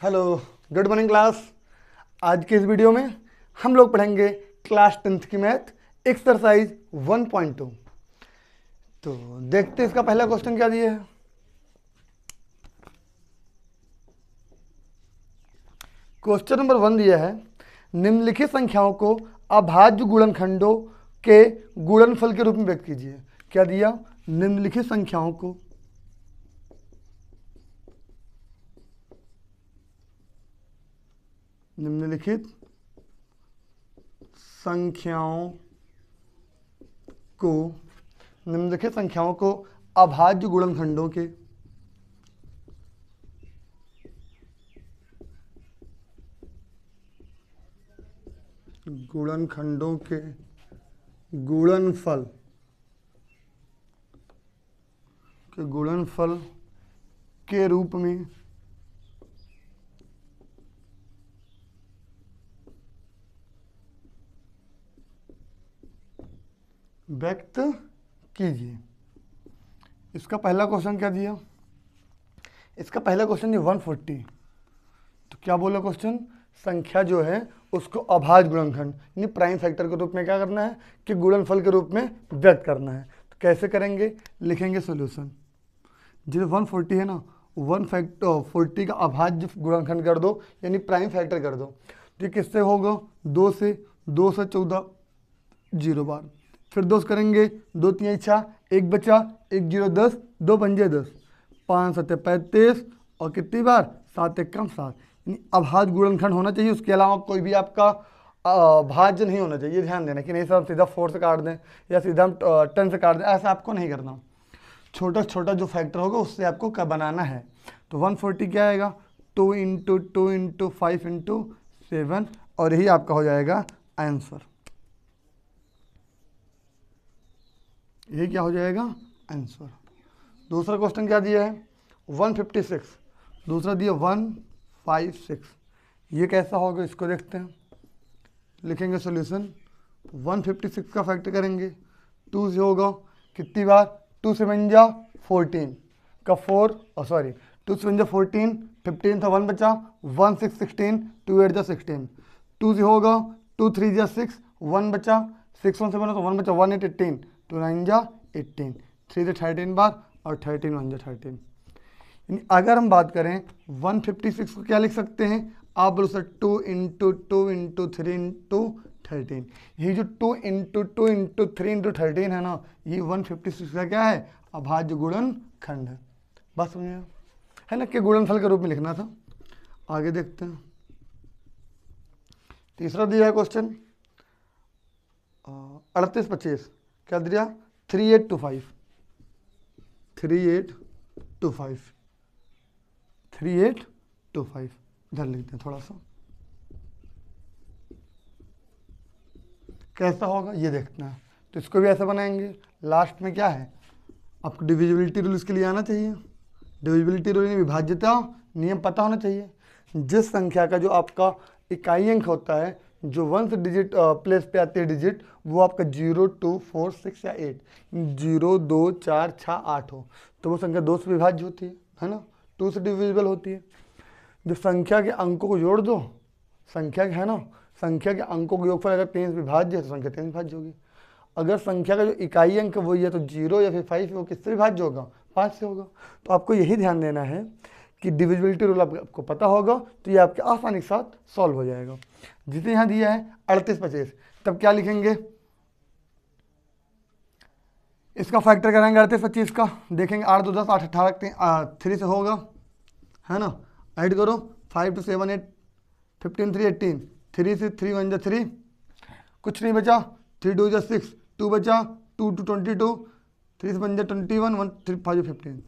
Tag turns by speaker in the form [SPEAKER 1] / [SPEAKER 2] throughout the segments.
[SPEAKER 1] Hello, good morning class. आज के इस वीडियो में हम लोग पढ़ेंगे क्लास 10th की मैथ एक्सरसाइज 1.2। तो देखते हैं इसका पहला क्वेश्चन क्या दिया है। क्वेश्चन नंबर 1 दिया है, निम्नलिखित संख्याओं को अभाज्य गुणनखंडों के गुणनफल के रूप में व्यक्त कीजिए। क्या दिया? निम्नलिखित संख्याओं को निम्नलिखित संख्याओं को अभाज्य गुणनखंडों के गुणनफल के रूप में व्यक्त कीजिए। इसका पहला क्वेश्चन क्या दिया? इसका पहला क्वेश्चन है 140। तो क्या बोला क्वेश्चन? संख्या जो है उसको अभाज्य गुणनखंड यानी प्राइम फैक्टर के रूप में क्या करना है कि गुणनफल के रूप में व्यक्त करना है। तो कैसे करेंगे? लिखेंगे सॉल्यूशन। जैसे 140 है ना, 140 का अभाज्य गुणनखंड कर दो यानी प्राइम फैक्टर कर दो। तो ये किससे होगा? 2 से 14 0 बार। फिर 2 करेंगे, 2 3 6, 1 बचा, 1 0 10, 2 पंजे 10, 5 7 35 और कितनी बार? 7 1 कम 7। यानी अभाज्य गुणनखंड होना चाहिए, उसके अलावा कोई भी आपका भाज्य नहीं होना चाहिए। ध्यान देना कि नहीं सर हम सीधा 4 से काट दें या सीधा हम 10 से काट दें, ऐसा आपको नहीं करना। छोटा छोटा जो फैक्टर होगा उससे आपको क्या बनाना है। तो 140 क्या आएगा? 2 × 2 × 5 × 7 और यही आपका हो जाएगा आंसर। ये क्या हो जाएगा? आंसर। दूसरा क्वेश्चन क्या दिया है? 156। दूसरा दिया 156। ये कैसा होगा इसको देखते हैं। लिखेंगे सॉल्यूशन। 156 का फैक्टर करेंगे, 2 से होगा कितनी बार? 2 से 1 जा 14 का 4 सॉरी 2 से 1 जा 14, 15 था 1 बचा, 1 6 16, 2 8 जा 16। 2 से होगा 2 3 जा 6, 1 बचा, 6 1 7 तो 1 बचा, 1 8 18, 2 9 जा 18, 3 से 13 बार और 13 1 जा 13। यानी अगर हम बात करें 156 को क्या लिख सकते हैं? आप बोलो सर 2 × 2 × 3 × 13। ये जो 2 × 2 × 3 × 13 है ना, ये 156 का क्या है? अभाज्य गुणनखंड है। बस समझे है ना कि गुणनफल के रूप में लिखना था। आगे देखते हैं। तीसरा दिया है क्वेश्चन 38 25। क्या दिया? 3825 3825 इधर लिखते हैं थोड़ा सा। कैसा होगा ये देखना है। तो इसको भी ऐसा बनाएंगे। लास्ट में क्या है? आपको डिविजिबिलिटी रूल इसके लिए आना चाहिए। डिविजिबिलिटी रूल यानी विभाज्यता नियम पता होना चाहिए। जिस संख्या का जो आपका इकाई अंक होता है, जो 1 डिजिट प्लेस पे आती है डिजिट, वो आपका 0 2 4 6 या 8, 0 2 4 6 8 हो तो वो संख्या 2 से विभाज्य होती है ना, 2 से डिविजिबल होती है। जब संख्या के अंकों को जोड़ दो, संख्या है ना, संख्या के अंकों को योगफल अगर 3 से विभाज्य है तो संख्या 3 विभाज्य होगी। अगर संख्या का जो इकाई अंक वही है तो 0 या फिर 5 वो किससे विभाज्य होगा? 5 से होगा। तो आपको यही ध्यान देना है कि डिविजिबिलिटी रूल आपको पता होगा तो ये आपके आसानी के साथ सॉल्व हो जाएगा। जिसे यहाँ दिया है 38 25, तब क्या लिखेंगे? इसका फैक्टर करेंगे 38 25 का। देखेंगे 8 2 10 8 18 3 से होगा है ना। ऐड करो 5 2 7 8 15 3 18, 3 से 3 1 जा 3, कुछ नहीं बचा, 3 2 जा 6, 2 बचा, 2 2 22, 3 से 1 जा 21, 1 3 5 15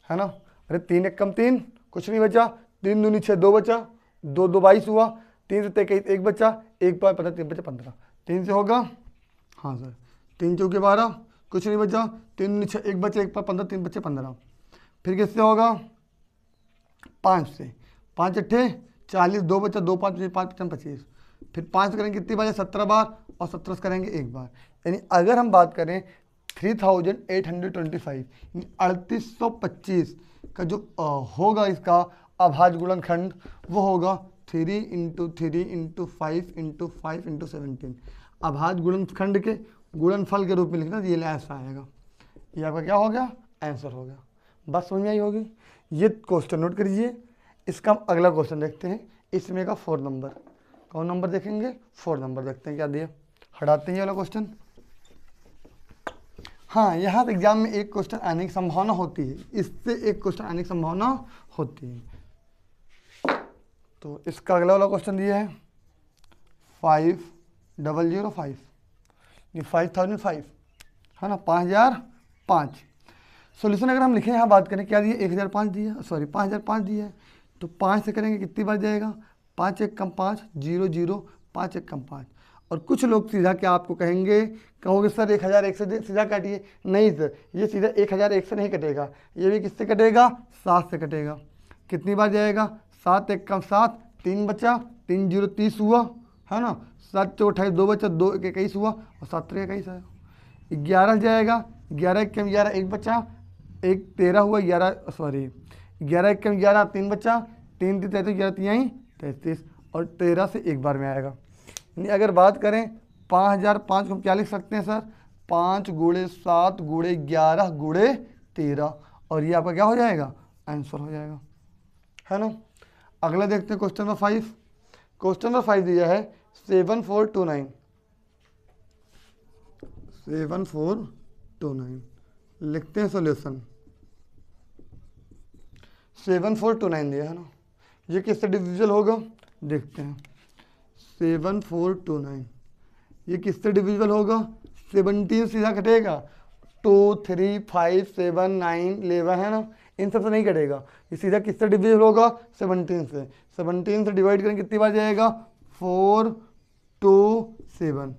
[SPEAKER 1] है ना। अरे 3 1 कम 3, कुछ नहीं बचा, 3 दूनी 6, 2 बचा, 2 2 22 हुआ, 3 से 23 1 बचा, 1 5 15 3 बचा 15, 3 से होगा हाँ सर 3 चौके 12, कुछ नहीं बचा, 3 दूनी 6 1 बचा, 1 5 15 3 बचे 15। फिर किससे होगा? 5 से, 5 8 40, 2 बचा, 2 5 5 25। फिर 5 करेंगे कितनी बार? 17 बार और 17 करेंगे 1 बार। यानी अगर हम बात करें 3825 3825 का जो होगा इसका अभाज्य गुणनखंड वो होगा 3 इंटू 3 इंटू 5 इंटू 5 इंटू 17। अभाज्य गुणनखंड के गुणनफल के रूप में लिखना, ये ऐसा आएगा। ये आपका क्या हो गया, आंसर हो गया। बस समझ में आई होगी। ये क्वेश्चन नोट करिए। इसका अगला क्वेश्चन देखते हैं। इसमें का 4 नंबर, कौन नंबर देखेंगे, 4 नंबर देखते हैं क्या दिया। हटाते हैं ये वाला क्वेश्चन। हाँ, यहाँ से एग्जाम में एक क्वेश्चन आने की संभावना होती है, इससे एक क्वेश्चन आने की संभावना होती है। तो इसका अगला वाला क्वेश्चन दिया है 5005, ये 5005 है ना, 5005। सॉल्यूशन अगर हम लिखें, यहाँ बात करें क्या दिए, 1005 दिया, सॉरी 5005 दिया है। तो 5 से करेंगे कितनी बार जाएगा, 5 एक कम 5, 0 0, 5 एक कम 5। और कुछ लोग सीधा क्या आपको कहेंगे, कहोगे सर 1001 से सीधा काटिए। नहीं सर, ये सीधा 1001 से नहीं कटेगा, ये भी किससे कटेगा, 7 से कटेगा। कितनी बार जाएगा, 7 एक कम 7, 3 बचा, 3 0 30 हुआ है ना, 7 चौ 28, 2 बचा, 2 एक 21 हुआ, और 7 3 21 आया। 11 जाएगा, 11 एक कम 11, 1 बचा, 1 13 हुआ, 11 सॉरी 11 एक कम 11, 3 बचा, 3 3 33, 11 3 33, और 13 से एक बार में आएगा। यानी अगर बात करें 5005 को हम क्या लिख सकते हैं सर, 5 गुणे 7 गुणे 11 गुणे 13, और ये आपका क्या हो जाएगा, आंसर हो जाएगा, है ना। अगला देखते हैं क्वेश्चन नंबर 5। क्वेश्चन नंबर 5 दिया है 7429, 7429 लिखते हैं सॉल्यूशन। 7429 दिया है ना, ये किससे डिविजिबल होगा, देखते हैं। 7429 ये किससे डिविजिबल होगा, 17 सीधा कटेगा, 2 3 5 7 9 11 है ना, इन सबसे नहीं कटेगा। ये सीधा किससे डिविजिबल होगा, 17 से। 17 से डिवाइड करें कितनी बार जाएगा, 4 2 7,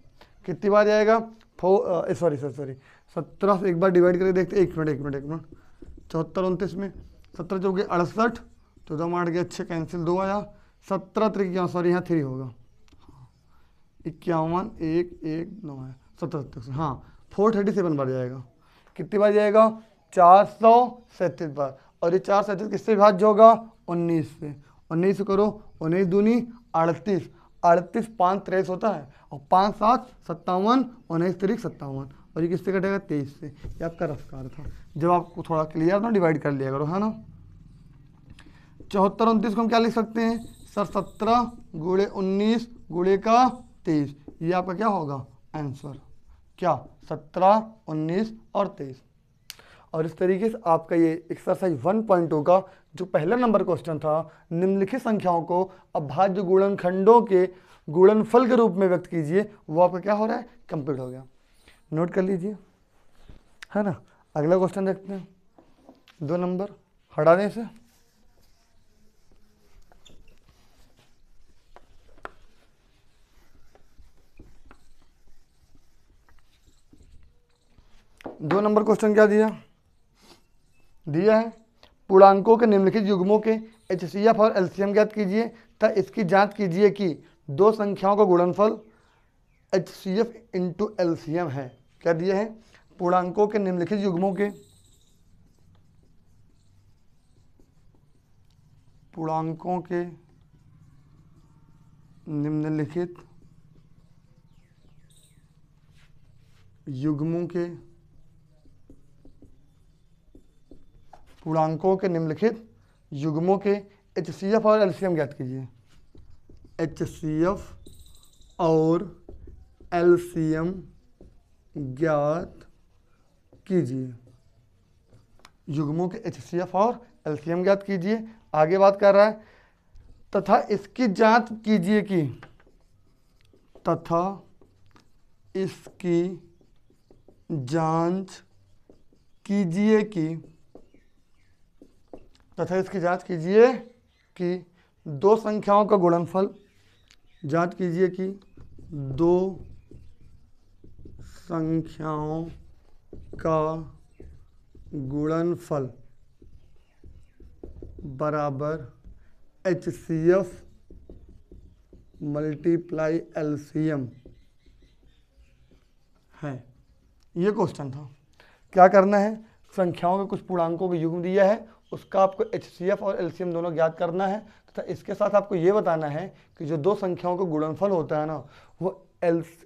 [SPEAKER 1] कितनी बार जाएगा, 17 से एक बार डिवाइड करके देखते, एक मिनट 74 29 में 17 चौके 68, 14 8 गया 6 कैंसिल, 2 आया, 17 3 सॉरी यहाँ 3 होगा, 51 1 1 9 है, 17 से हाँ 437 बार जाएगा। कितनी बार जाएगा, 437 बार। और ये 437 किससे विभाज्य होगा, 19 से। 19 से करो, 19 दूनी 38, 38 5 23 होता है, और 5 7 57, 19 3 57, और ये किससे कटेगा, 23 से। ये आपका रफ्तार था। जब आपको थोड़ा क्लियर ना, डिवाइड कर लिया करो, है ना। 74 29 को हम क्या लिख सकते हैं सर, 17 गुणे 19 गुणे का 23, ये आपका क्या होगा, आंसर। क्या, 17 19 और 23। और इस तरीके से आपका ये एक्सरसाइज 1.2 का जो पहला नंबर क्वेश्चन था, निम्नलिखित संख्याओं को अभाज्य गुणनखंडों के गुणनफल के रूप में व्यक्त कीजिए, वो आपका क्या हो रहा है, कंप्लीट हो गया। नोट कर लीजिए, है ना। अगला क्वेश्चन देखते हैं, 2 नंबर, हटा दें इसे। दो नंबर क्वेश्चन क्या दिया है, पूर्णांकों के निम्नलिखित युग्मों के HCF और LCM ज्ञात कीजिए तथा इसकी जांच कीजिए कि दो संख्याओं का गुणनफल HCF इंटू LCM है। क्या दिया है, पूर्णांकों के निम्नलिखित युग्मों के निम्नलिखित युग्मों के HCF और LCM ज्ञात कीजिए। HCF और LCM ज्ञात कीजिए, युग्मों के HCF और LCM ज्ञात कीजिए। आगे बात कर रहा है, तथा इसकी जांच कीजिए कि दो संख्याओं का गुणनफल, जांच कीजिए कि दो संख्याओं का गुणनफल बराबर HCF मल्टीप्लाई LCM है। ये क्वेश्चन था। क्या करना है, संख्याओं के कुछ पूर्णांकों का युग्म दिया है, उसका आपको HCF और LCM दोनों ज्ञात करना है तथा इसके साथ आपको ये बताना है कि जो दो संख्याओं का गुणनफल होता है ना वो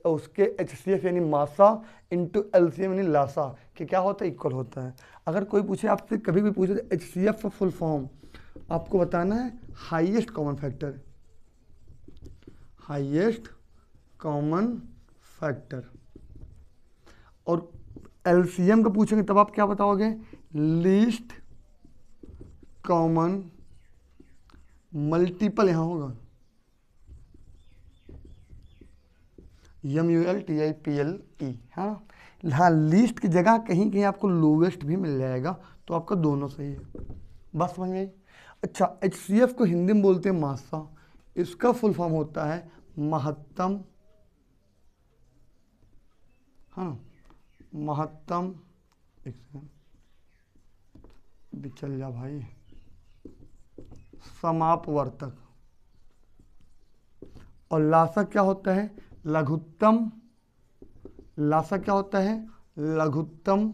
[SPEAKER 1] उसके HCF यानी मासा इंटू LCM यानी लासा कि क्या होता है, इक्वल होता है। अगर कोई पूछे आपसे, कभी भी पूछे तो HCF का फुल फॉर्म आपको बताना है highest common factor, highest common factor. और LCM का पूछेंगे तब आप क्या बताओगे, लीस्ट कॉमन मल्टीपल, यहां होगा MULTIPLE, है ना। हाँ, लीस्ट की जगह कहीं कहीं आपको लोवेस्ट भी मिल जाएगा, तो आपका दोनों सही है। बस समझ में आई। अच्छा, HCF को हिंदी में बोलते हैं मासा, इसका फुल फॉर्म होता है महत्तम, हाँ महत्तम, एक सेकंड भी चल जा भाई, समापवर्तक। और लासा क्या होता है, लघुत्तम, लासा क्या होता है, लघुत्तम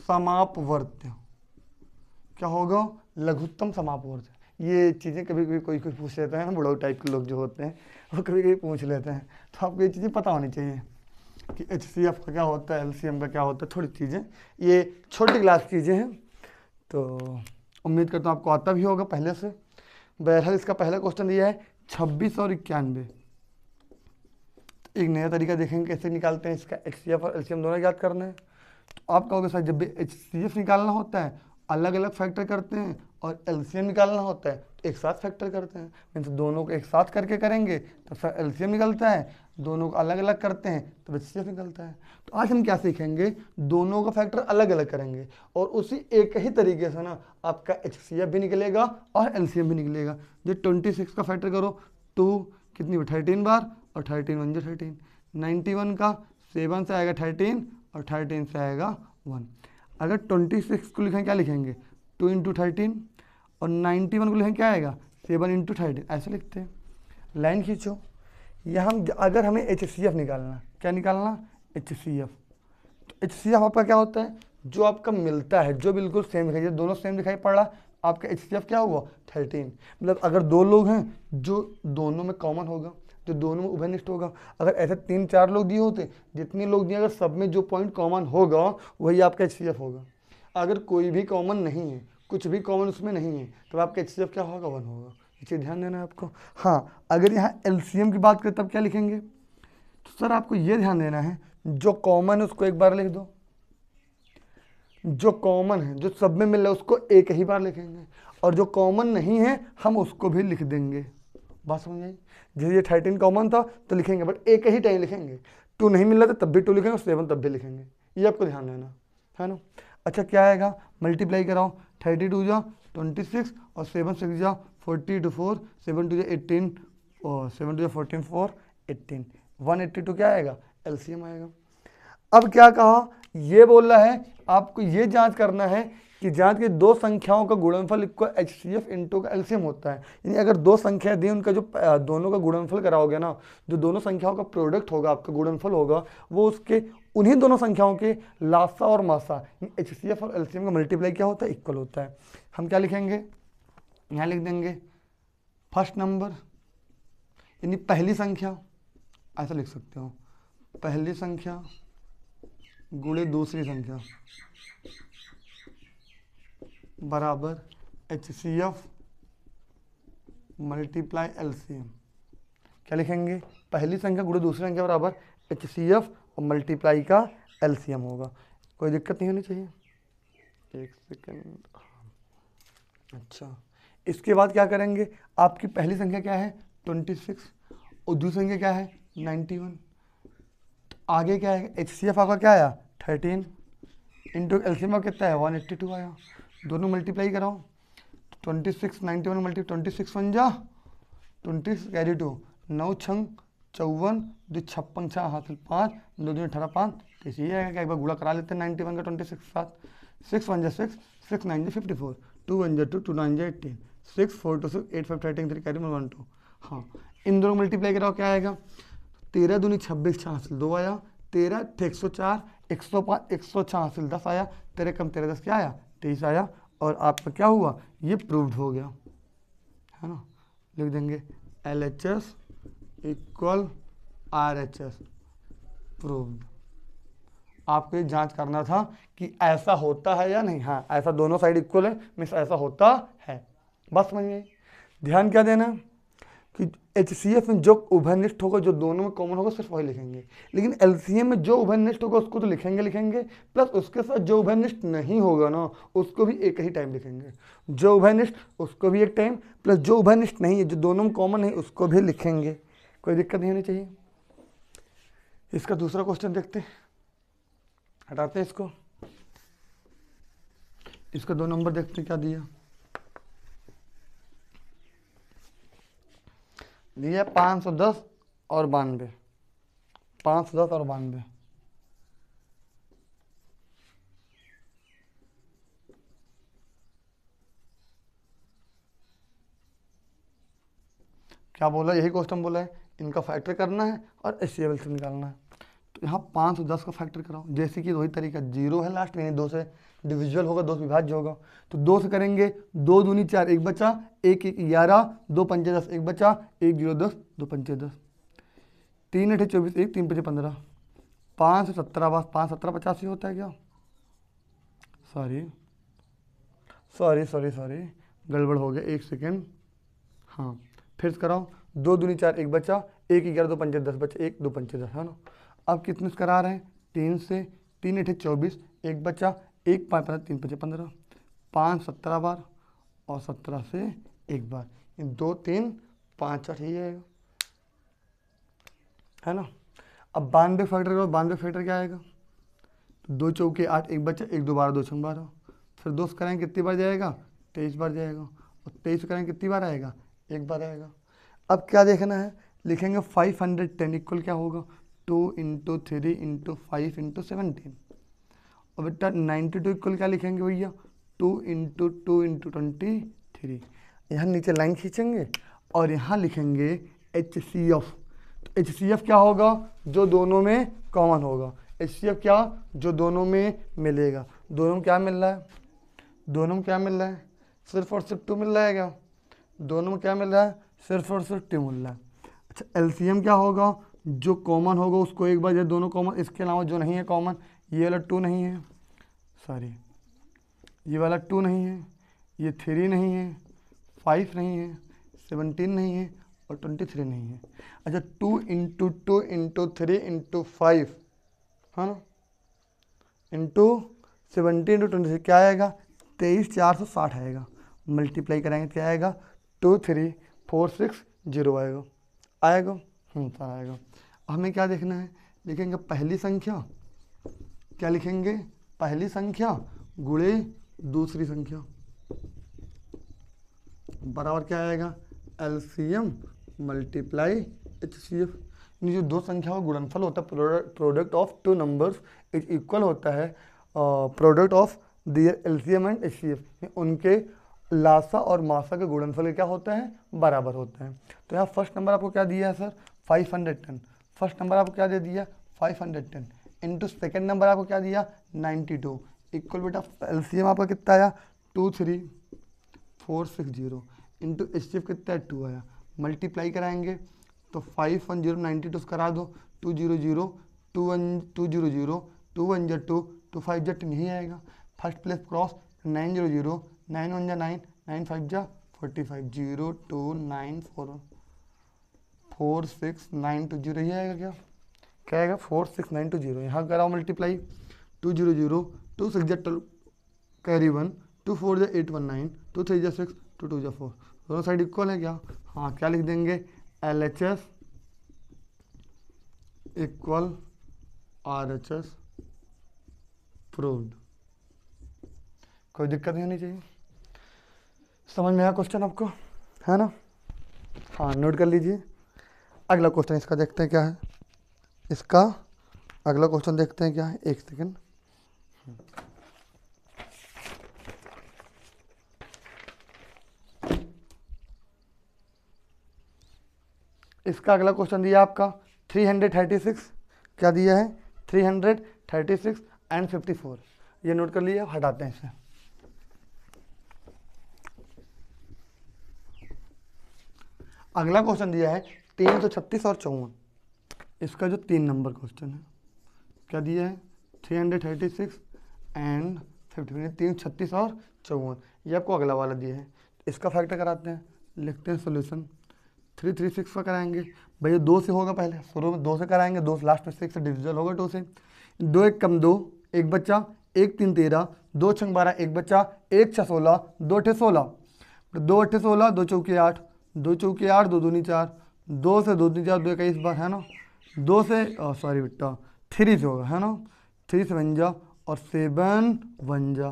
[SPEAKER 1] समापवर्त्य। क्या होगा, लघुत्तम समापवर्त्य। ये चीज़ें कभी कभी कोई पूछ लेते हैं ना, बुढ़ऊ टाइप के लोग जो होते हैं वो कभी कभी पूछ लेते हैं, तो आपको ये चीज़ें पता होनी चाहिए कि HCF का क्या होता है, LCM का क्या होता है, थोड़ी चीज़ें, ये छोटी क्लास चीज़ें हैं। तो उम्मीद करता हूँ आपको आता भी होगा पहले से। बहरहाल इसका पहला क्वेश्चन दिया है 26 और 91। एक नया तरीका देखेंगे कैसे निकालते हैं इसका, HCF और LCM दोनों याद करना है। तो आप कहोगे सर जब भी HCF निकालना होता है अलग अलग फैक्टर करते हैं और LCM निकालना होता है तो एक साथ फैक्टर करते हैं, मीन्स दोनों को एक साथ करके करेंगे तो सर LCM निकलता है, दोनों को अलग अलग करते हैं तो HCF निकलता है। तो आज हम क्या सीखेंगे, दोनों का फैक्टर अलग अलग करेंगे और उसी एक ही तरीके से ना आपका HCF भी निकलेगा और LCM भी निकलेगा। जो 26 का फैक्टर करो 2 कितनी 13 बार और 13 1 13, 91 का 7 से आएगा 13 और 13 से आएगा 1। अगर 26 को लिखें क्या लिखेंगे, 2 इंटू 13, और 91 को लिखें क्या आएगा, 7 इंटू 13, ऐसे लिखते हैं। लाइन खींचो, यह हम अगर हमें HCF निकालना, क्या निकालना, HCF। तो HCF आपका क्या होता है, जो आपका मिलता है, जो बिल्कुल सेम दिखाई, दोनों सेम दिखाई पड़ रहा, आपका HCF क्या हुआ 13। मतलब अगर दो लोग हैं जो दोनों में कॉमन होगा, जो दोनों में उभयनिष्ठ होगा। अगर ऐसे 3-4 लोग दिए होते, जितने लोग दिए अगर सब में जो पॉइंट कॉमन होगा वही आपका HCF होगा। अगर कोई भी कॉमन नहीं है, कुछ भी कॉमन उसमें नहीं है, तो आपका HCF क्या होगा, 1 होगा। ये चीज़ ध्यान देना है आपको। हाँ, अगर यहाँ LCM की बात करें तब क्या लिखेंगे, तो सर आपको ये ध्यान देना है जो कॉमन है उसको एक बार लिख दो, जो कॉमन है जो सब में मिल रहा है उसको एक ही बार लिखेंगे, और जो कॉमन नहीं है हम उसको भी लिख देंगे। बात समझ आई। जैसे ये 13 कॉमन था तो लिखेंगे बट एक ही टाइम लिखेंगे, 2 नहीं मिल रहा था तब भी 2 लिखेंगे और 7 तब भी लिखेंगे, ये आपको ध्यान देना है ना। अच्छा क्या आएगा, मल्टीप्लाई कराओ, 32 जा 26 और 7 6 जा 40 4, 7 2 जा 18 और 7 2 जा 14 4 18, 182 क्या आएगा, LCM आएगा। अब क्या कहा, ये बोल रहा है आपको ये जांच करना है कि जांच के दो संख्याओं का गुणनफल इक्वल HCF इंटू का LCM होता है। यानी अगर दो संख्या दी, उनका जो दोनों का गुणनफल कराओगे ना, जो दोनों संख्याओं का प्रोडक्ट होगा, आपका गुणनफल होगा, वो उसके उन्हीं दोनों संख्याओं के लासा और मासा HCF और LCM का मल्टीप्लाई क्या होता है, इक्वल होता है। हम क्या लिखेंगे, यहाँ लिख देंगे फर्स्ट नंबर यानी पहली संख्या, ऐसा लिख सकते हो, पहली संख्या गुणे दूसरी संख्या बराबर HCF मल्टीप्लाई LCM। क्या लिखेंगे, पहली संख्या गुणे दूसरी संख्या बराबर HCF और मल्टीप्लाई का LCM होगा। कोई दिक्कत नहीं होनी चाहिए, एक सेकंड। अच्छा, इसके बाद क्या करेंगे, आपकी पहली संख्या क्या है 26 और दूसरी संख्या क्या है 91। तो आगे क्या है, HCF आपका क्या आया 13 इंटू LCM कितना है 182 आया। दोनों मल्टीप्लाई कराओ, 26 91 मल्टीप्लाई 26 1 जा 20 कैरी 2, 9 छंग 54, 2 56 6 हासिल 5, 2 2 18 5। तो इसी आएगा कि एक बार गुणा करा लेते हैं 91 का 26 के साथ, 6 1 जा 6, 6 9 जा 54, 2 1 जा 2, 2 9 जा 18, 6 4 2 6 8 5 13 3 कैरी 1 2। हाँ, इन दोनों मल्टीप्लाई कराओ क्या आएगा, 13 दूनी 26 6 हासिल 2 आया, 13 104 105 106 हासिल 10 आया, 13 कम 13 10 क्या आया 23 आया। और आपका क्या हुआ, ये प्रूव्ड हो गया, है ना। लिख देंगे LHS इक्वल RHS प्रूव्ड। आपको ये जांच करना था कि ऐसा होता है या नहीं। हाँ, ऐसा दोनों साइड इक्वल है, मीन्स ऐसा होता है। बस समझिए, ध्यान क्या देना कि HCF में जो उभयनिष्ठ होगा, जो दोनों में कॉमन होगा, सिर्फ वही लिखेंगे। लेकिन LCM में जो उभयनिष्ठ होगा उसको तो लिखेंगे, प्लस उसके साथ जो उभयनिष्ठ नहीं होगा ना, उसको भी एक ही टाइम लिखेंगे। जो उभयनिष्ठ उसको भी एक टाइम, प्लस जो उभयनिष्ठ नहीं है, जो दोनों में कॉमन है, उसको भी लिखेंगे। कोई दिक्कत नहीं होनी चाहिए। इसका दूसरा क्वेश्चन देखते हैं, हटाते हैं इसको। इसका 2 नंबर देखते हैं क्या दिया। दिया 510 और 92, 510 और 92। क्या बोला, यही क्वेश्चन बोला है, इनका फैक्टर करना है और HCF से निकालना है। तो यहाँ 510 का फैक्टर कराओ, जैसे कि वही तरीका, 0 है लास्ट में, 2 से डिविजुअल होगा, 2 से विभाज्य होगा। तो 2 से करेंगे, 2 दूनी 4, 1 बचा, 1 1 11, 2 पंचे 10, 1 बचा, 1 0 10, 2 पंचे 10, 3 8 24, 1 3 5 15, 5 17 बस, 5 17 85 होता है क्या। सॉरी गड़बड़ हो गया, 1 सेकेंड। हाँ, फिर से कराओ, 2 दूनी 4, 1 बचा, 1 11, 2 पंचे 10 बचा, 1 2 पंचे 10, है ना। अब कितने से करा रहे हैं, 3 से, 3 8 24, 1 बचा, 1 5 15, 3 5 15, 5 17 बार और 17 से 1 बार, 2 3 5 8 ही आएगा, है ना। अब 92 फैक्टर करो, 92 फैक्टर क्या आएगा, तो 2 चौके 8, 1 बचा, 1 2 12, 2 6 12, फिर 2 से करेंगे कितनी बार जाएगा, 23 बार जाएगा, और 23 से करेंगे कितनी बार आएगा, 1 बार आएगा। अब क्या देखना है, लिखेंगे 510 इक्वल क्या होगा, 2 × 3 × 5 × 17। और बेटा 92 इक्वल क्या लिखेंगे भैया, 2 × 2 × 23। यहाँ नीचे लाइन खींचेंगे और यहाँ लिखेंगे HCF। तो HCF क्या होगा, जो दोनों में कॉमन होगा। HCF क्या, जो दोनों में मिलेगा। दोनों में क्या मिल रहा है, दोनों में क्या मिल रहा है, सिर्फ और सिर्फ 2 मिल रहा है क्या, दोनों में क्या मिल रहा है, सिर्फ और सिर्फ 2 मिल रहा है। अच्छा, LCM क्या होगा, जो कॉमन होगा उसको एक बार, ये दोनों कॉमन, इसके अलावा जो नहीं है कॉमन, ये वाला 2 नहीं है, सॉरी ये वाला 2 नहीं है, ये 3 नहीं है, 5 नहीं है, 17 नहीं है और 23 नहीं है। अच्छा, 2 × 2 × 3 × 5, है ना, इंटू 17 × 23 क्या आएगा, 23 460 आएगा। मल्टीप्लाई कराएंगे क्या आएगा, 2 3 4 6 0 आएगा। सर आएगा। हमें क्या देखना है, लिखेंगे पहली संख्या, क्या लिखेंगे, पहली संख्या गुणे दूसरी संख्या बराबर क्या आएगा, LCM मल्टीप्लाई HCF। जो 2 संख्या का गुणनफल होता है, product of 2 numbers is equal होता है product of their LCM and HCF। उनके लासा और मासा के गुणनफल क्या होता है, बराबर होता है। तो यहाँ फर्स्ट नंबर आपको क्या दिया है सर, 510। फर्स्ट नंबर आपको क्या दे दिया, 510 इंटू सेकेंड नंबर आपको क्या दिया, 92 इक्वल बेटा LCM आपका कितना आया, 23460 इंटू HCF कितना है, 2 आया। मल्टीप्लाई कराएंगे तो 510 92 से करा दो, 200 200 2 1 2 2 5 जट नहीं आएगा। फर्स्ट प्लेस क्रॉस 900 9 1 9 9 5 जा 45 0 2 9 4 4 6 9 2 0 ही आएगा। क्या आएगा 4 6 9 2 0। यहाँ कराओ मल्टीप्लाई 200 2 6 जा कैरी 1 2 4 जा 8 1 9 2 3 जा 6 2 2 जा 4। दोनों साइड इक्वल है क्या, हाँ क्या लिख देंगे LHS इक्वल RHS प्रूव्ड। कोई दिक्कत नहीं होनी चाहिए। समझ में आया क्वेश्चन आपको, है ना। हाँ नोट कर लीजिए। अगला क्वेश्चन इसका देखते हैं क्या है, इसका अगला क्वेश्चन देखते हैं क्या है, एक सेकेंड। इसका अगला क्वेश्चन दिया आपका 336, क्या दिया है 336 एंड 54। ये नोट कर लिया, हटाते हैं इसे। अगला क्वेश्चन दिया है 336 और 54। इसका जो 3 नंबर क्वेश्चन है क्या दिया है, 336 एंड 53, 336 और 54, ये आपको अगला वाला दिया है। इसका फैक्टर कराते हैं, लिखते हैं सोल्यूशन। 336 का कराएंगे भैया, 2 से होगा, पहले शुरू में 2 से कराएंगे, 2 लास्ट में 6 से डिविजल होगा 2 से। 2 1 कम 2, 1 बच्चा, 1 3 13, 2 6 12, 1 बच्चा, 1 6 16, 2 8 16, 2 8 16, 2 चौके 8, 2 चौके 8, 2 दूनी 4, 2 से 2 दूनी 4, 2 21 बार है ना, 2 से सॉरी बेटा 3 से होगा है ना, 3 से 1 जा और 7 1 जा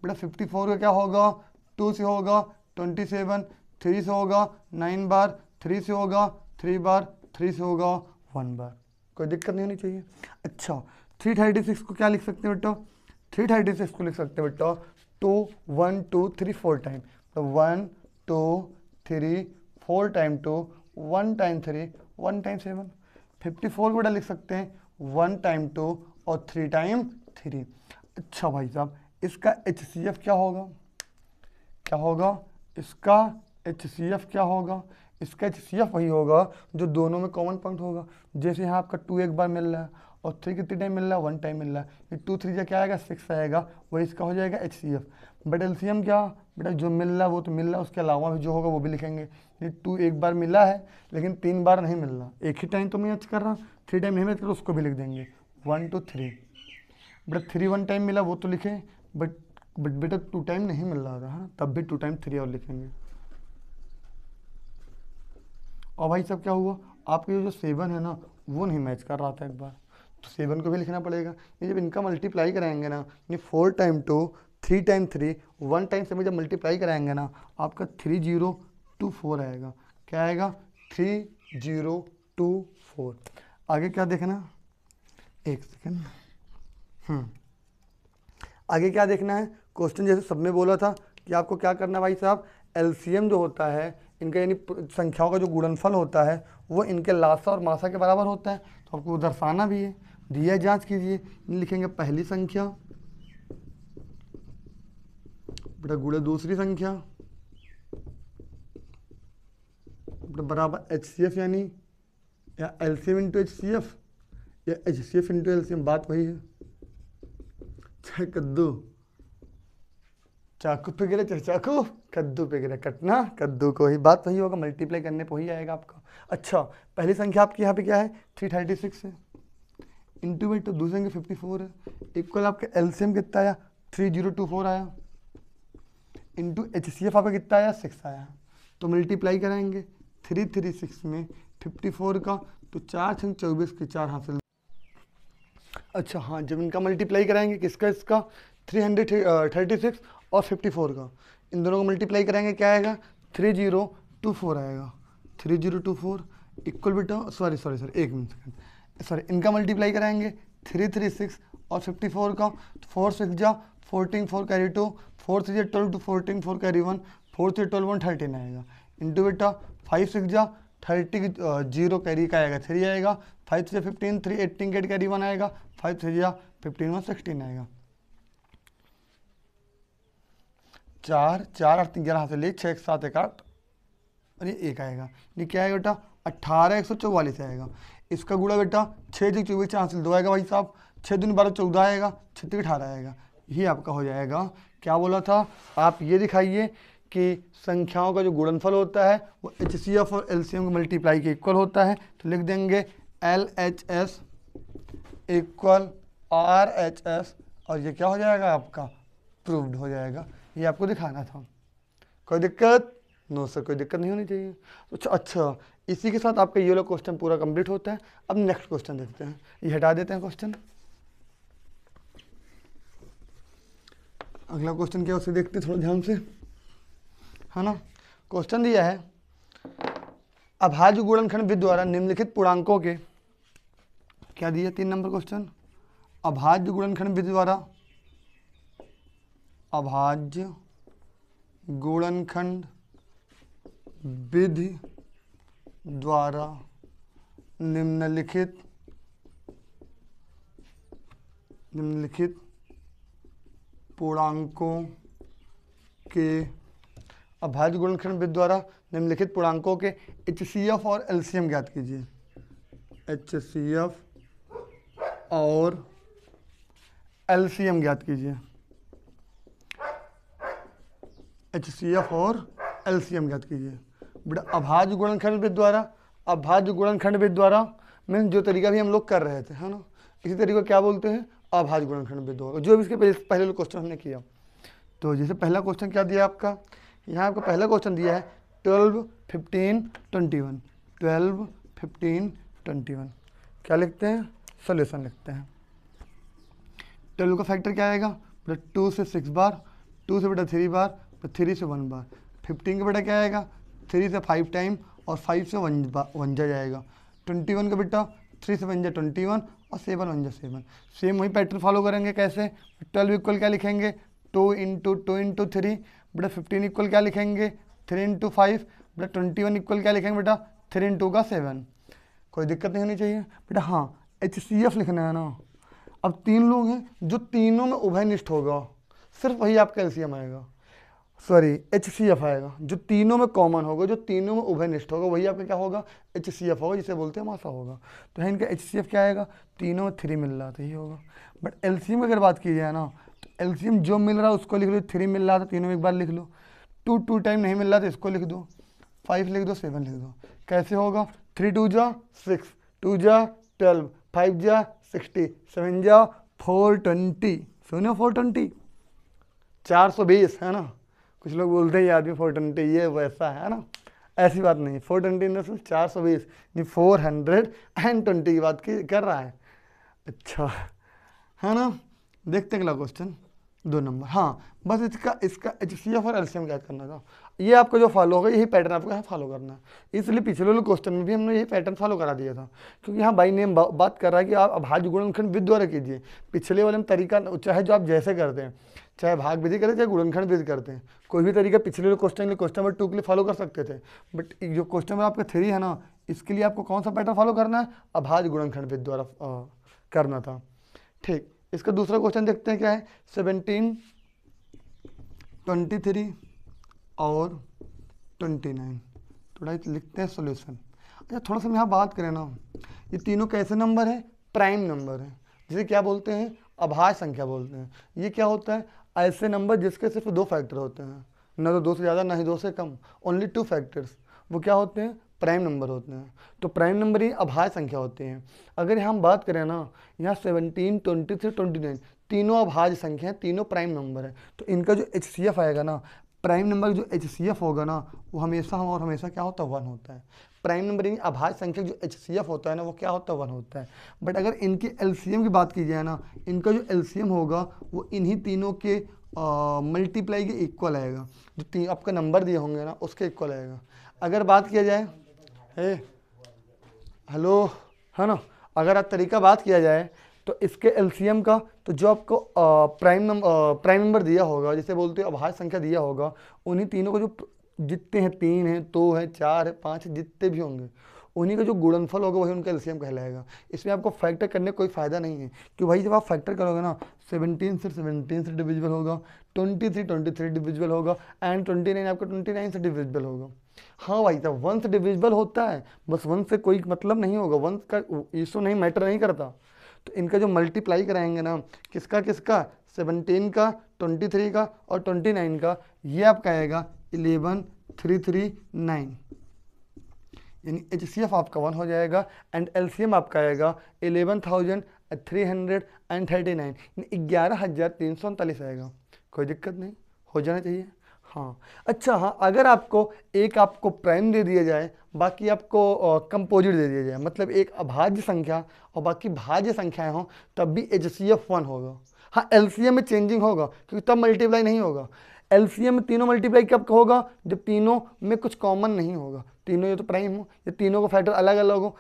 [SPEAKER 1] बेटा। 54 का क्या होगा, 2 से होगा 27, 3 से होगा 9 बार, 3 से होगा 3 बार, 3 से होगा 1 बार, कोई दिक्कत नहीं होनी चाहिए। अच्छा 336 को क्या लिख सकते हैं बेटा, 336 को लिख सकते हैं बेटा 2 1 2 3 4 टाइम, तो 1 2 3 4 टाइम 2, 1 टाइम 3, 1 टाइम 7। 54 को बेटा लिख सकते हैं 1 टाइम 2 और 3 टाइम 3। अच्छा भाई साहब, इसका HCF क्या होगा, क्या होगा इसका HCF क्या होगा, इसका HCF वही होगा जो दोनों में कॉमन पॉइंट होगा। जैसे यहाँ आपका 2 एक बार मिल रहा है और 3 कितने टाइम मिल रहा है, 1 टाइम मिल रहा है, ये 2 3 क्या आएगा 6 आएगा, वही इसका हो जाएगा HCF। बट LCM क्या बेटा, जो मिल रहा है वो तो मिल रहा है, उसके अलावा भी जो होगा वो भी लिखेंगे। ये 2 एक बार मिला है लेकिन 3 बार नहीं मिल रहा, एक ही टाइम तो मैच कर रहा, 3 टाइम नहीं मैच कर रहा, उसको भी लिख देंगे 1 2 3। बेटा 3 1 टाइम मिला वो तो लिखे, बट बेटा 2 टाइम नहीं मिल रहा था, हाँ तब भी 2 टाइम 3 और लिखेंगे। और भाई साहब क्या हुआ, आपके जो 7 है ना वो नहीं मैच कर रहा था एक बार, तो 7 को भी लिखना पड़ेगा। ये जब इनका मल्टीप्लाई कराएंगे ना, ये 4 टाइम 2, 3 टाइम 3, 1 टाइम 7 जब मल्टीप्लाई कराएंगे ना, आपका 3024 आएगा। क्या आएगा 3024। आगे क्या देखना, एक सेकेंड, आगे क्या देखना है, क्वेश्चन जैसे सब में बोला था कि आपको क्या करना है भाई साहब, LCM जो होता है इनका यानी संख्याओं का जो गुणनफल होता है वो इनके लासा और मासा के बराबर होता है, तो आपको दर्शाना भी है। दिया है, जांच कीजिए, लिखेंगे पहली संख्या बेटा गुणे दूसरी संख्या बेटा बराबर HCF, यानी या LCM इंटू HCF या HCF इंटू LCM, बात वही है। चाहे कद्दू चाकू पे गिरे, चाहे चाकू कद्दू पे गिरे, कटना कद्दू को ही, बात वही होगा, मल्टीप्लाई करने पे ही आएगा आपका। अच्छा पहली संख्या आपकी यहाँ पे क्या है 336 है, इंटू में तो दूसरे संख्या 54 है, इक्वल आपका LCM कितना आया 3024 आया, इंटू HCF आपका कितना आया 6 आया, तो मल्टीप्लाई कराएंगे 336 में 54 का, तो 4 6 24 के 4 हासिल। अच्छा हाँ, जब इनका मल्टीप्लाई कराएंगे किसका, इसका 336 और 54 का, इन दोनों को मल्टीप्लाई कराएंगे क्या आएगा 3024 आएगा। 3024 इक्वल बेटा सॉरी एक मिनट सेकंड, सॉरी इनका मल्टीप्लाई कराएंगे 336 और 54 का, 4 6 जा 14 4 कैरी 2, 4 3 12 2 14 4 कैरी 1, 4 3 12 1 13 आएगा, इंटू बेटा 5 6 जा 30 0 कैरी का आएगा 3 आएगा, 5 से 15 3 18 गेट कैरी 1 आएगा, 5 3 जा 15 1 16 आएगा, 4 4 8 11 हाथ से ले 6 7 1 8 और ये 1 आएगा, ये क्या आएगा बेटा 18 144 आएगा। इसका गुणा बेटा 6 6 24 4 हासिल 2 आएगा भाई साहब, 6 दूनी 12 14 आएगा, 6 3 18 आएगा, ये आपका हो जाएगा। क्या बोला था, आप ये दिखाइए कि संख्याओं का जो गुणनफल होता है वो HCF और LCM के मल्टीप्लाई के इक्वल होता है, तो लिख देंगे LHS इक्वल RHS, और ये क्या हो जाएगा आपका प्रूव्ड हो जाएगा। ये आपको दिखाना था, कोई दिक्कत नो सर, कोई दिक्कत नहीं होनी चाहिए। अच्छा इसी के साथ आपका ये वाला क्वेश्चन पूरा कंप्लीट होता है। अब नेक्स्ट क्वेश्चन देखते हैं, ये हटा देते हैं क्वेश्चन, अगला क्वेश्चन क्या उसे देखते हैं थोड़ा ध्यान से, है ना। क्वेश्चन दिया है अभाज्य गुणनखंड विधि द्वारा निम्नलिखित पूर्णांकों के, क्या दिया 3 नंबर क्वेश्चन, अभाज्य गुणनखंड विधि द्वारा, अभाज्य गुणनखंड विधि द्वारा निम्नलिखित पूर्णांकों के अभाज्य गुणनखंड विधि द्वारा निम्नलिखित पूर्णांकों के HCF और LCM ज्ञात कीजिए। HCF और LCM ज्ञात कीजिए। HCF और LCM ज्ञात कीजिए। बेटा अभाज्य गुणनखंड विधि द्वारा, अभाज्य गुणनखंड विधि द्वारा मीन्स जो तरीका भी हम लोग कर रहे थे, है ना, इसी तरीके को क्या बोलते हैं, अभाज्य गुणनखंड विधि द्वारा, जो भी इसके पहले क्वेश्चन हमने किया। तो जैसे पहला क्वेश्चन क्या दिया आपका, यहाँ आपका पहला क्वेश्चन दिया है 12, 15, 21। 12, 15, 21 क्या लिखते हैं, सोल्यूशन लिखते हैं। 12 का फैक्टर क्या आएगा बेटा, 2 से 6 बार, 2 से बेटा 3 बार, 3 से 1 बार। 15 का बेटा क्या आएगा, 3 से 5 टाइम और 5 से 1 जा जाएगा। 21 का बेटा 3 से 1 जा 21 और 7 1 जा 7। सेम वही पैटर्न फॉलो करेंगे। कैसे, 12 इक्वल क्या लिखेंगे, 2 इंटू 3 बेटा। 15 इक्वल क्या लिखेंगे, 3 इंटू 5 बेटा। 21 इक्वल क्या लिखेंगे बेटा, 3 इंटू का 7। कोई दिक्कत नहीं होनी चाहिए बेटा। हाँ HCF लिखना है ना। अब 3 लोग हैं, जो तीनों में उभयनिष्ठ होगा सिर्फ वही आपका LCM आएगा, सॉरी HCF आएगा। जो तीनों में कॉमन होगा, जो तीनों में उभयनिष्ठ होगा वही आपका क्या होगा, HCF होगा, जिसे बोलते हैं मासा होगा। तो है इनका HCF क्या आएगा, तीनों में 3 मिल रहा था यही होगा। बट LCM अगर बात की जाए ना, तो LCM जो मिल रहा है उसको लिख लो। 3 मिल रहा था, तीनों में एक बार लिख लो। 2 टाइम नहीं मिल रहा था, इसको लिख दो। 5 लिख दो, 7 लिख दो। कैसे होगा, 3 2 जा 6, 2 जा 12, 5 जा 60, 7 जा 420। सुनो 420, 420 है ना। कुछ लोग बोलते हैं ये आदमी 420 ये वैसा है ना, ऐसी बात नहीं। 420 420 नहीं, 420 की बात कर रहा है। अच्छा है ना। देखते हैं अगला क्वेश्चन 2 नंबर। हाँ बस इसका HCF और LCM ज्ञात करना था। ये आपका जो फॉलो होगा यही पैटर्न आपको यहाँ फॉलो करना है। इसलिए पिछले वाले क्वेश्चन में भी हमने यही पैटर्न फॉलो करा दिया था, क्योंकि यहाँ बाई नेम बात कर रहा है कि आप अभाज्य गुणनखंड विधि द्वारा कीजिए। पिछले वाले में तरीका चाहे जो आप जैसे करते हैं, चाहे भाग विधि करें चाहे गुणनखंड विधि करते हैं, कोई भी तरीका पिछले वाले क्वेश्चन नंबर 2 के लिए फॉलो कर सकते थे। बट जो क्वेश्चन नंबर आपका 3 है ना, इसके लिए आपको कौन सा पैटर्न फॉलो करना है, अभाज्य गुणनखंड विधि द्वारा करना था। ठीक, इसका दूसरा क्वेश्चन देखते हैं क्या है। 17, 23 और 29 थोड़ा लिखते हैं सॉल्यूशन। अच्छा थोड़ा सा हम यहाँ बात करें ना, ये तीनों कैसे नंबर है, प्राइम नंबर है, जिसे क्या बोलते हैं, अभाज्य संख्या बोलते हैं। ये क्या होता है, ऐसे नंबर जिसके सिर्फ 2 फैक्टर होते हैं, ना तो 2 से ज़्यादा ना ही 2 से कम, ओनली 2 फैक्टर्स, वो क्या होते हैं, प्राइम नंबर होते हैं। तो प्राइम नंबर ही अभाज्य संख्या होती हैं। अगर हम बात करें ना, यहाँ 17, 23, 29 तीनों अभाज्य संख्या हैं, तीनों प्राइम नंबर है। तो इनका जो HCF आएगा ना, प्राइम नंबर जो HCF होगा ना, वो हमेशा और हमेशा क्या होता है, 1 होता है। प्राइम नंबर यानी अभाज्य संख्या जो HCF होता है ना, वो क्या होता है, 1 होता है। बट अगर इनकी LCM की बात की जाए ना, इनका जो LCM होगा वो इन्हीं तीनों के मल्टीप्लाई के इक्वल आएगा। जो आपका नंबर दिए होंगे ना उसके इक्वल आएगा। अगर बात किया जाए हेलो है ना, अगर आप तरीका बात किया जाए तो इसके LCM का, तो जो आपको प्राइम नंबर दिया होगा, जिसे बोलते हैं अभाज्य संख्या दिया होगा, उन्हीं तीनों को जो जितने हैं, 3 हैं, 2 है, 4 है, 5 है, जितने भी होंगे उन्हीं का जो गुणनफल होगा वही उनका LCM कहलाएगा। इसमें आपको फैक्टर करने कोई फ़ायदा नहीं है, क्योंकि भाई जब आप फैक्टर करोगे ना, 17 से 17 से डिविजिबल होगा, 23 डिविजिबल होगा, एंड 29 आपका 29 से डिविजिबल होगा। हाँ भाई साहब 1 से डिविजिबल होता है, बस 1 से कोई मतलब नहीं होगा, 1 का इशू नहीं, मैटर नहीं करता। तो इनका जो मल्टीप्लाई कराएंगे ना, किसका 17 का, 23 का और 29 का, ये आपका आएगा 11,339, यानी HCF आपका 1 हो जाएगा एंड LCM आपका आएगा 11,339, यानी 11,339 आएगा। कोई दिक्कत नहीं, हो जाना चाहिए। हाँ अच्छा, हाँ अगर आपको प्राइम दे दिया जाए, बाकी आपको कंपोजिट दे दिया जाए, मतलब एक अभाज्य संख्या और बाकी भाज्य संख्याएं हों, तब भी HCF 1 होगा। हाँ LCM में चेंजिंग होगा, क्योंकि तब मल्टीप्लाई नहीं होगा। LCM में तीनों मल्टीप्लाई कब होगा, जब तीनों में कुछ कॉमन नहीं होगा। तीनों ये तो प्राइम हो, या तीनों का फैक्टर अलग अलग हो,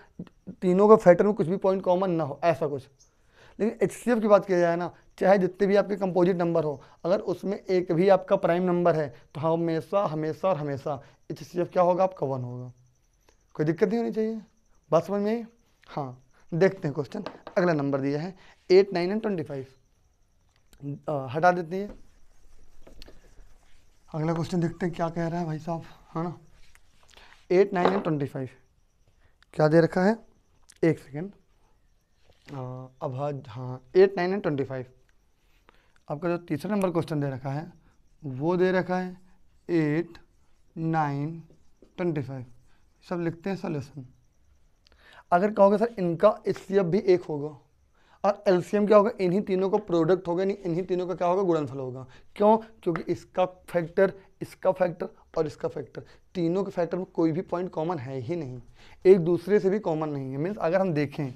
[SPEAKER 1] तीनों का फैक्टर में कुछ भी पॉइंट कॉमन ना हो, ऐसा कुछ। लेकिन HCF की बात किया जाए ना, चाहे जितने भी आपके कंपोजिट नंबर हो, अगर उसमें एक भी आपका प्राइम नंबर है तो हमेशा हमेशा और हमेशा HCF क्या होगा, आपका 1 होगा। कोई दिक्कत नहीं होनी चाहिए, बात समझ में आई। हाँ देखते हैं क्वेश्चन। अगला नंबर दिया है 8, 9 एंड 25। हटा देते हैं। अगला क्वेश्चन देखते हैं क्या कह रहा है भाई साहब, है ना। 8, 9 एंड 25 क्या दे रखा है, एक सेकेंड। अब हाँ 8, 9 एंड 25 आपका जो तीसरा नंबर क्वेश्चन दे रखा है वो दे रखा है 8, 9, 25। सब लिखते हैं सॉल्यूशन। अगर कहोगे सर इनका एचसीएफ भी एक होगा और एलसीएम क्या होगा, इन्हीं तीनों का प्रोडक्ट होगा, नहीं इन्हीं तीनों का क्या होगा, गुणनफल होगा। क्यों, क्योंकि इसका फैक्टर, इसका फैक्टर और इसका फैक्टर, तीनों के फैक्टर में कोई भी पॉइंट कॉमन है ही नहीं, एक दूसरे से भी कॉमन नहीं है। मीन्स अगर हम देखें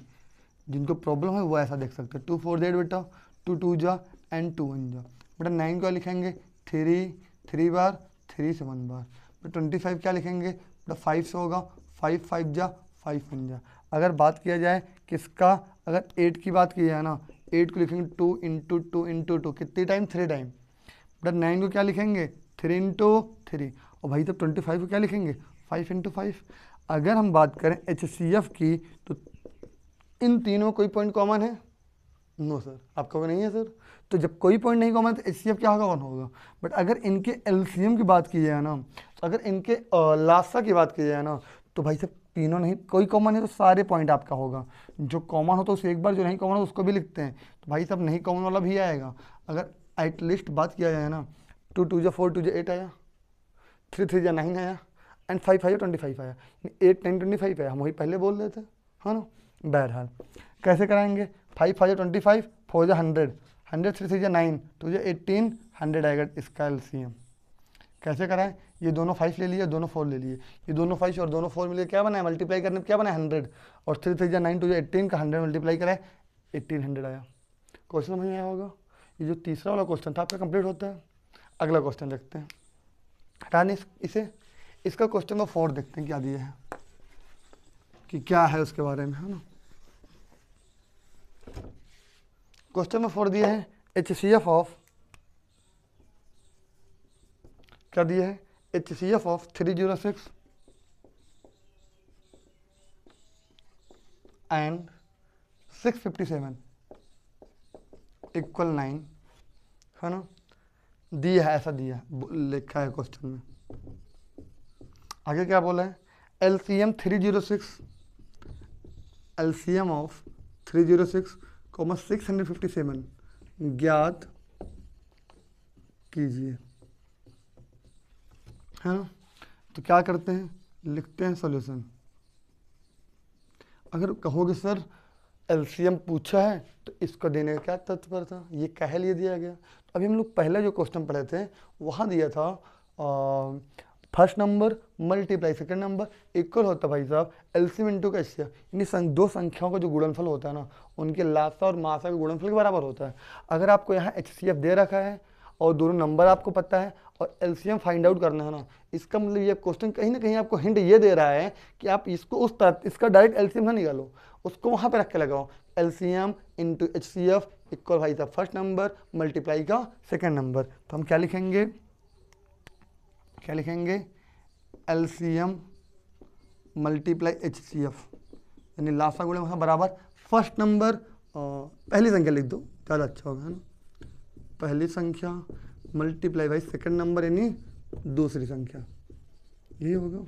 [SPEAKER 1] जिनको प्रॉब्लम है वो ऐसा देख सकते हैं 2 4 8 बेटा, 2 2 जा एंड 2 1 जा बेटा। 9 क्या लिखेंगे 3 बार, 3 से 1 बार। बेटा 25 क्या लिखेंगे बेटा 5 से होगा, 5 5 जा 5 1 जा। अगर बात किया जाए किसका, अगर 8 की बात की जाए ना, 8 को लिखेंगे 2 इंटू 2 इंटू 2, कितनी टाइम 3 टाइम। बेटा 9 को क्या लिखेंगे 3 इंटू 3, और भाई तब 25 को क्या लिखेंगे 5 इंटू 5। अगर हम बात करें HCF की तो इन तीनों में कोई पॉइंट कॉमन है, नो सर, आपका वो नहीं है सर। तो जब कोई पॉइंट नहीं कॉमन तो HCF क्या होगा 1 होगा। बट अगर इनके LCM की बात की जाए ना, तो अगर इनके लासा की बात की जाए ना, तो भाई साहब तीनों नहीं, कोई कॉमन है तो सारे पॉइंट आपका होगा। जो कॉमन हो तो उसे एक बार, जो नहीं कॉमन हो उसको भी लिखते हैं। तो भाई साहब नहीं कॉमन वाला भी आएगा। अगर एटलीस्ट बात किया जाए ना, 2 2 जा 4 2 जा 8 आया, 3 3 जा 9 आया एंड 5 5 25 आया, 8 9 25 आया। हम वही पहले बोल रहे थे, है ना। बहरहाल कैसे कराएंगे, 5 5 जा 25, 4 जा 100, 100 3 3 जा 9, 2 जा 18, 100 आएगा इसका LCM। कैसे कराएं, ये दोनों 5 ले लिए, दोनों 4 ले लिए, ये दोनों 5 और दोनों 4 मिले क्या बनाए, मल्टीप्लाई करने क्या बनाए 100, और 3 3 जा 9, 2 जा 18 का 100 मल्टीप्लाई कराए 1800 आया। क्वेश्चन समझ में आया होगा। ये जो तीसरा वाला क्वेश्चन था आपका कंप्लीट होता है। अगला क्वेश्चन देखते हैं, हटाने इसे, इसका क्वेश्चन नंबर 4 देखते हैं क्या दिया है, कि क्या है उसके बारे में, है ना। क्वेश्चन नंबर 4 दिया है HCF ऑफ, क्या दिया है HCF ऑफ 306 एंड 657 इक्वल 9, है ना। दिया है, ऐसा दिया लिखा है क्वेश्चन में। आगे क्या बोला है, LCM 306, LCM ऑफ 306, 657 ज्ञात कीजिए, है ना। तो क्या करते हैं, लिखते हैं सॉल्यूशन। अगर कहोगे सर LCM पूछा है तो इसको देने का क्या तत्परता, ये कह लिए दिया गया। तो अभी हम लोग पहले जो क्वेश्चन पढ़े थे वहाँ दिया था first number multiply second number equal होता भाई साहब LCM इंटू का HCF, यानी दो संख्याओं का जो गुणनफल होता है ना, उनके लासा और मासा के गुणनफल के बराबर होता है। अगर आपको यहाँ HCF दे रखा है और दोनों नंबर आपको पता है और LCM फाइंड आउट करना है ना, इसका मतलब ये क्वेश्चन कहीं ना कहीं आपको हिंट ये दे रहा है कि आप इसको उस तरह, इसका डायरेक्ट LCM ना निकालो, उसको वहाँ पे रख के लगाओ। LCM इंटू HCF इक्वल भाई साहब फर्स्ट नंबर मल्टीप्लाई का सेकेंड नंबर। तो हम क्या लिखेंगे, क्या लिखेंगे LCM मल्टीप्लाई HCF, यानी लासा गुणे मासा बराबर फर्स्ट नंबर, पहली संख्या लिख दो ज़्यादा अच्छा होगा, है ना। पहली संख्या मल्टीप्लाई बाई सेकंड नंबर यानी दूसरी संख्या, यही होगा।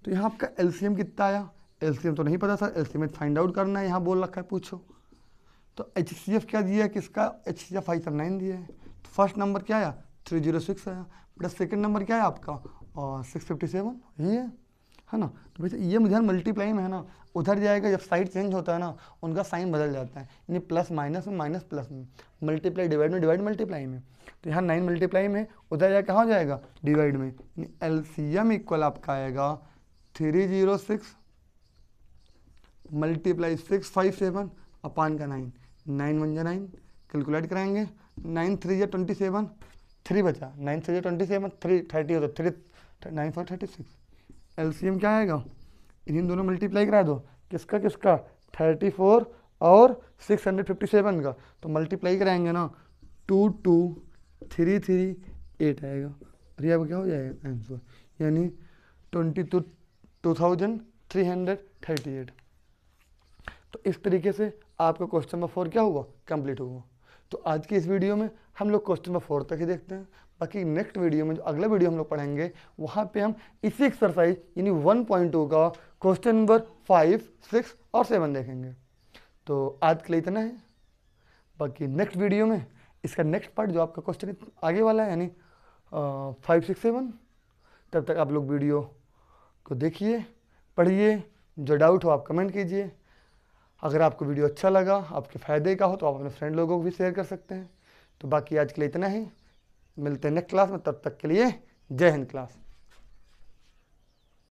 [SPEAKER 1] तो यहाँ आपका LCM कितना आया, LCM तो नहीं पता सर, LCM फाइंड आउट करना है, यहाँ बोल रखा है पूछो। तो HCF क्या दिया है, किसका HCF 579 दिया है। तो फर्स्ट नंबर क्या आया 306 आया, प्लस सेकंड नंबर क्या है आपका 657, यही है ना। तो भैया ये मुझे मल्टीप्लाई में है ना, उधर जाएगा जब साइड चेंज होता है ना उनका साइन बदल जाता है, यानी प्लस माइनस में माइनस प्लस में, मल्टीप्लाई डिवाइड में डिवाइड मल्टीप्लाई में। तो यहाँ 9 मल्टीप्लाई में, उधर जाए कहाँ जाएगा डिवाइड में, यानी LCM इक्वल आपका आएगा 306 मल्टीप्लाई 657 अपान का 9, 9 1 जा 9, कैलकुलेट कराएंगे 9 3 जा 27, 3 बचा, 9 3 जा 27, 3 30 हो तो 3 9 4 36। LCM क्या आएगा, इन्हीं दोनों मल्टीप्लाई करा दो, किसका किसका 34 और 657 का, तो मल्टीप्लाई कराएंगे ना 2 2 3 3 8 आएगा, और ये क्या हो जाएगा आंसर, यानी 22,338। तो इस तरीके से आपका क्वेश्चन नंबर 4 क्या हुआ, कंप्लीट हुआ। तो आज की इस वीडियो में हम लोग क्वेश्चन नंबर 4 तक ही देखते हैं। बाकी नेक्स्ट वीडियो में जो अगला वीडियो हम लोग पढ़ेंगे वहाँ पे हम इसी एक्सरसाइज यानी 1.2 का क्वेश्चन नंबर 5, 6 और 7 देखेंगे। तो आज के लिए इतना है, बाकी नेक्स्ट वीडियो में इसका नेक्स्ट पार्ट जो आपका क्वेश्चन आगे वाला है यानी 5, 6, 7, तब तक आप लोग वीडियो को देखिए, पढ़िए, जो डाउट हो आप कमेंट कीजिए। अगर आपको वीडियो अच्छा लगा, आपके फ़ायदे का हो, तो आप अपने फ्रेंड लोगों को भी शेयर कर सकते हैं। तो बाकी आज के लिए इतना ही, मिलते हैं नेक्स्ट क्लास में, तब तक के लिए जय हिंद क्लास।